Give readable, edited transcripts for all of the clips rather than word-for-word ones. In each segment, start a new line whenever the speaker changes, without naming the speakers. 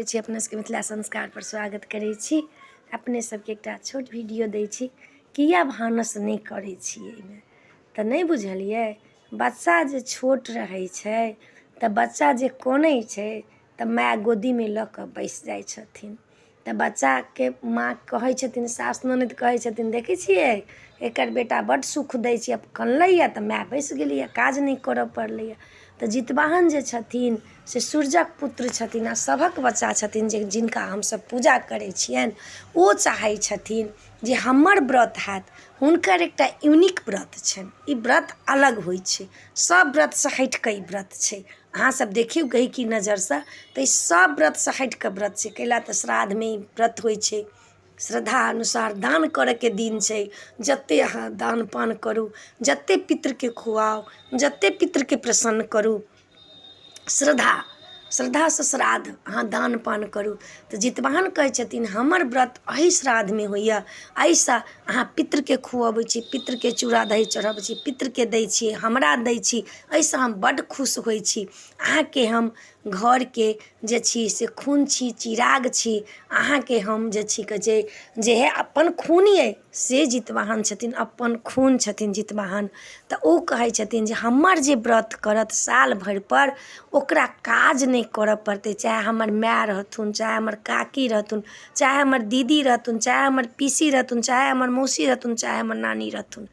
छी अपने सबके मिथिला संस्कार पर स्वागत करै छी। अपने सबके एकटा छोट वीडियो दै छी। किया भानस नहीं करै छियै एहिमे तऽ नहीं बुझलियै। बच्चा जे छोट रहै छै तऽ बच्चा जे कानै छै तऽ माय गोदीमे लऽ कऽ बैस जाइ छथिन। तऽ बच्चाके माँ कहै छथिन, सास ननद कहै छथिन, देखै छियै एकर बेटा बड्ड सुख दै छै, अब कनलैए तऽ माय बैस गेलैए, काज नहीं करऽ पड़लैए। तऽ जितवाहन जे छथिन से सूर्यक पुत्र छथिन आ सभक बच्चा छथिन जे जिनका हमसब पूजा करै छियनि। ओ चाहै छथिन जे हमर व्रत हैत। हुनकर एकटा यूनिक व्रत छनि, ई व्रत अलग होइ छै, सब व्रतसँ हटिकऽ ई व्रत छै। अहाँसब देखियौ गहिकी नजरसँ तऽ ई सब व्रतसँ हटिकऽ व्रत छै। कैला तऽ श्राद्धमे ई व्रत होइ छै, श्रद्धा अनुसार दान करैके दिन छै। जतेक अहाँ दान पान करू, जतेक पितरके खुआउ, जतेक पितरके प्रसन्न करू, श्रद्धासँ श्राद्ध अहाँ दान पान करू। तऽ जितवाहन कहै छथिन हमर व्रत एहि श्राद्धमे होइए, एहिसँ अहाँ पितरके खुअबै छी, पितरके चूड़ा दही चढ़बै छी, पितरके दै छी, हमरा दै छी, एहिसँ हम बड्ड खुश होइ छी। अहाँके हम घरके जे छी से खून छी, चिराग छी, अहाँके हम जे छी जे है अपन खून अइ से जितवाहन छथिन, अपन खून छथिन जितवाहन। तऽ ओ कहै छथिन जे हमर जे व्रत करत साल भरिपर ओकरा काज नहीं करऽ पड़तै, चाहे हमर माय रहथुन, चाहे हमर काकी रहथुन, चाहे हमर दीदी रहथुन, चाहे हमर पीसी रहथुन, चाहे हमर मौसी रहथुन, चाहे हमर नानी रहथुन।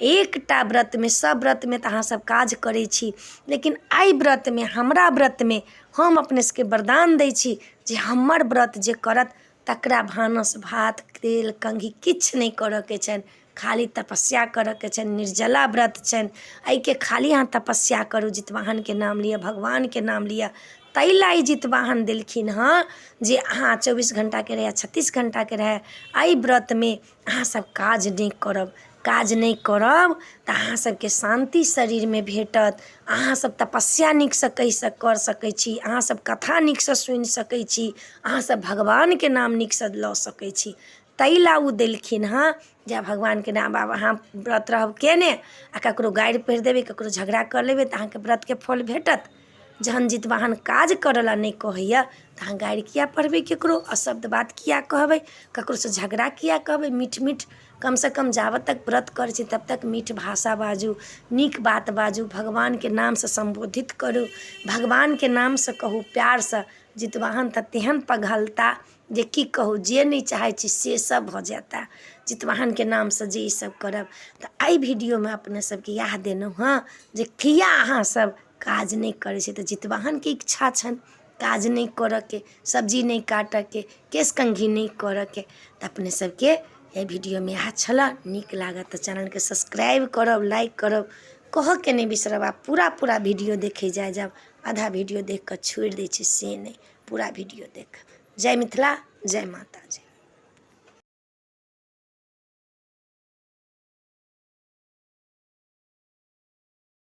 एकटा व्रतमे, सब व्रतमे तऽ अहाँ सब काज करै छी, लेकिन एहि व्रतमे, हमरा व्रतमे हम अपने सबके वरदान दै छी जे हमर व्रत जे करत तकरा भानस भात तेल कंघी किछु नहीं करऽके छनि, खाली तपस्या करऽके छनि। निर्जला व्रत छनि, एहिके खाली अहाँ तपस्या करू, जितवाहनके नाम लिअ, भगवानके नाम लिअ। ताहि लए ई जितवाहन देलखिन हँ जे अहाँ 24 घंटाके रहै, 36 घंटाके रहै, एहि व्रतमे अहाँ सब काज नहीं करब। काज नहीं करब तऽ अहाँ सबके शान्ति शरीरमे भेटत। अहाँ सब तपस्या नीकसँ कर सकै छी, अहाँ सब कथा नीकसँ सुनि सकै छी, अहाँ सब भगवानके नाम नीकसँ लऽ सकै छी। ताहि लए ओ देलखिन हँ जे भगवानके नाम आब अहाँ व्रत रहब केने आ ककरो गारि पढ़ि देबै, ककरो झगड़ा कऽ लेबै तऽ अहाँके व्रतके फल भेटत। जहन जितवाहन काज करऽ ला नहीं कहैया तऽ अहाँ गारि किया पढ़बै, ककरो अशब्द बात किया कहबै, ककरोसँ झगड़ा किया कहबै। मीठ मीठ कमसँ कम जाबत तक व्रत करै छी तब तक मीठ भाषा बाजू, नीक बात बाजू, भगवानके नामसँ सम्बोधित करू, भगवानके नामसँ कहू प्यारसँ। जितवाहन तऽ तेहन पघलता जे की कहू, जे नहीं चाहै छी से सब भऽ जाता जितवाहनके नामसँ जे ई सब करब। तऽ एहि वीडियोमे अपने सबके इएह देलहुँ हँ जे किया अहाँ सब काज नहीं करै छै। तऽ जितवाहनके इच्छा छनि काज नहीं करऽके, सब्जी नहीं काटऽके, केश कंघी नहीं करऽके। तऽ अपने सबके एहि वीडियोमे इएह छलै। नीक लागत तऽ चैनलके सब्सक्राइब करब, लाइक करब, कहऽके नहीं बिसरब। आप पूरा वीडियो देखे जाब, आधा वीडियो देख कऽ छोड़ि दै छी से नहीं, पूरा वीडियो देखब। जय मिथिला, जय माता जी।